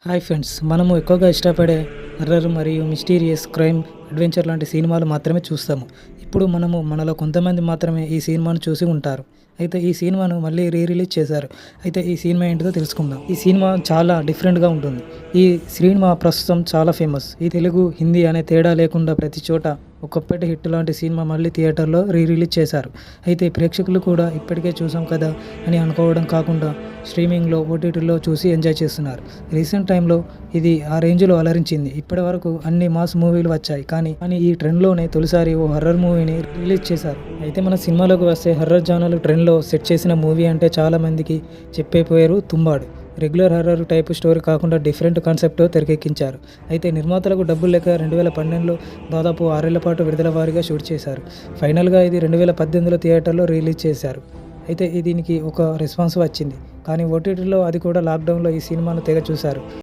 Hi friends, మనము ఎక్కువగా ఇష్టపడే హర్రర్ మరియు మిస్టీరియస్ క్రైమ్ అడ్వెంచర్ లాంటి సినిమాలు మాత్రమే చూస్తాము. ఇప్పుడు మనలో కొంతమంది మాత్రమే ఈ సినిమాను చూసి ఉంటారు. అయితే ఈ సినిమాను మళ్ళీ రిలీజ్ చేశారు. అయితే ఈ సినిమా ఏంటిదో తెలుసుకుందాం. ఈ సినిమా చాలా డిఫరెంట్గా ఉంటుంది. ఈ సినిమా ప్రస్తుతం చాలా ఫేమస్. ఈ తెలుగు, హిందీ అనే తేడా లేకుండా ప్రతి చోట ఒకప్పటి హిట్ లాంటి సినిమా మళ్ళీ థియేటర్లో రిలీజ్ చేశారు. అయితే ప్రేక్షకులు కూడా ఇప్పటికే చూసాం కదా అని అనుకోవడం కాకుండా స్ట్రీమింగ్లో, ఓటీటీలో చూసి ఎంజాయ్ చేస్తున్నారు. రీసెంట్ టైంలో ఇది ఆ రేంజ్లో అలరించింది. ఇప్పటి వరకు అన్ని మాస్ మూవీలు వచ్చాయి, కానీ ఈ ట్రెండ్లోనే తొలిసారి ఓ హర్రర్ మూవీని రిలీజ్ చేశారు. అయితే మన సినిమాలోకి వస్తే హర్రర్ జానర్ ట్రెండ్లో సెట్ చేసిన మూవీ అంటే చాలా మందికి చెప్పే పేరు Tumbbad. Regular horror type story కాకుండా డిఫరెంట్ కాన్సెప్ట్తో తెరకెక్కించారు. అయితే నిర్మాతలకు డబ్బులు లేక 2012లో దాదాపు 6 ఏళ్ల పాటు విడుదల వారీగా షూట్ చేశారు. ఫైనల్గా ఇది 2018లో థియేటర్లో రిలీజ్ చేశారు. అయితే దీనికి ఒక రెస్పాన్స్ వచ్చింది, కానీ ఓటీటీలో అది కూడా లాక్డౌన్లో ఈ సినిమాను తెగ చూశారు.